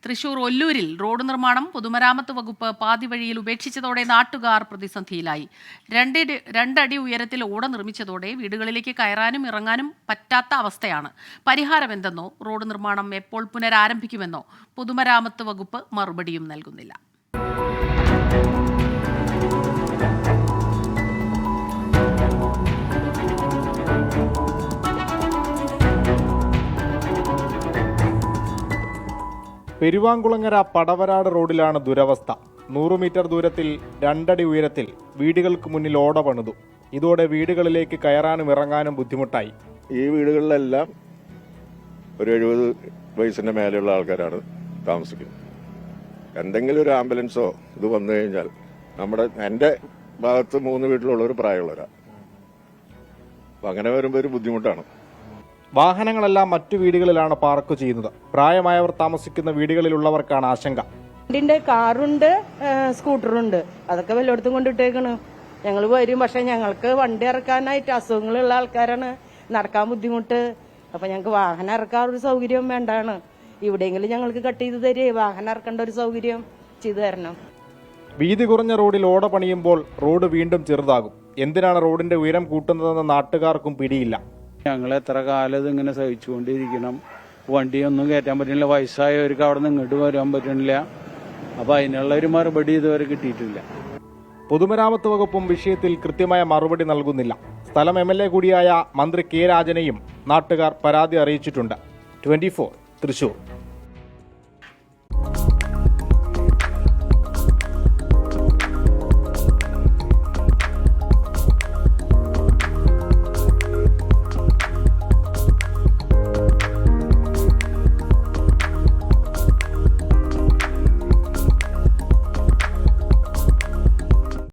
Thrissur ഒല്ലൂരിൽ road നിർമ്മാണം പൊതുമരാമത്ത് വകുപ്പ് പാതി വഴിയിൽ ഉപേക്ഷിച്ചതോടെ നാട്ടുകാർ പ്രതിസന്ധിയിലായി. രണ്ടടി ഉയരത്തിൽ ഓട നിർമ്മിച്ചതോടെ വീടുകളിലേക്ക് കയറാനും ഇറങ്ങാനും പറ്റാത്ത അവസ്ഥയാണ്. പരിഹാരമെന്തെന്നോ റോഡ് നിർമ്മാണം എപ്പോൾ പുനരാരംഭിക്കുമെന്നോ പൊതുമരാമത്ത് വകുപ്പ് മറുപടിയും നൽകുന്നില്ല. പെരുവാങ്കുളങ്ങര പടവരാട് റോഡിലാണ് ദുരവസ്ഥ. 100 മീറ്റർ ദൂരത്തിൽ 2 അടി ഉയരത്തിൽ വീടുകൾക്ക് മുന്നിൽ ഓട പണിതു. ഇതോടെ വീടുകളിലേക്ക് കയറാനും ഇറങ്ങാനും ബുദ്ധിമുട്ടായി. ഈ വീടുകളിലെല്ലാം ഒരു 70 വയസ്സിന്റെ മേലെയുള്ള ആൾക്കാരാണ് താമസിക്കുന്നത്. എന്തെങ്കിലും ഒരു ആംബുലൻസോ ഇത് വന്നു കഴിഞ്ഞാൽ എൻ്റെ ഭാഗത്ത് 3 വീട്ടിലുള്ളവർ പ്രായമുള്ളവരാണ്. അപ്പം അങ്ങനെ വരുമ്പോൾ ഒരു ബുദ്ധിമുട്ടാണ്. വാഹനങ്ങളെല്ലാം മറ്റു വീടുകളിലാണ് പാർക്ക് ചെയ്യുന്നത്. പ്രായമായവർ താമസിക്കുന്ന വീടുകളിലുള്ളവർക്കാണ് ആശങ്ക. കാറുണ്ട്, സ്കൂട്ടറുണ്ട്, അതൊക്കെ വല്ലയിടത്തും കൊണ്ടിട്ടേക്കണ്. ഞങ്ങൾ വരും, പക്ഷെ ഞങ്ങൾക്ക് വണ്ടി ഇറക്കാനായിട്ട് അസുഖങ്ങളുള്ള ആൾക്കാരാണ്, നടക്കാൻ ബുദ്ധിമുട്ട്. അപ്പൊ ഞങ്ങൾക്ക് വാഹനം ഇറക്കാൻ ഒരു സൗകര്യം വേണ്ടാണ്. ഇവിടെയെങ്കിലും ഞങ്ങൾക്ക് കട്ട് ചെയ്ത് തരേ, വാഹനം ഇറക്കേണ്ട ഒരു സൗകര്യം ചെയ്തു തരണം. വീതി കുറഞ്ഞ റോഡിൽ ഓട പണിയുമ്പോൾ റോഡ് വീണ്ടും ചെറുതാകും. എന്തിനാണ് റോഡിന്റെ ഉയരം കൂട്ടുന്നതെന്ന് നാട്ടുകാർക്കും പിടിയില്ല. ഞങ്ങൾ എത്ര കാലം ഇതിങ്ങനെ സഹിച്ചുകൊണ്ടിരിക്കണം. വണ്ടിയൊന്നും കയറ്റാൻ പറ്റുന്നില്ല, വയസ്സായവർക്ക് അവിടെ നിന്ന് ഇങ്ങോട്ട് വരാൻ പറ്റുന്നില്ല. അപ്പൊ അതിനുള്ള ഒരു മറുപടി ഇതുവരെ കിട്ടിയിട്ടില്ല. പൊതുമരാമത്ത് വകുപ്പും വിഷയത്തിൽ കൃത്യമായ മറുപടി നൽകുന്നില്ല. സ്ഥലം MLA കൂടിയായ മന്ത്രി K. രാജനെയും നാട്ടുകാർ പരാതി അറിയിച്ചിട്ടുണ്ട്. 24 തൃശൂർ.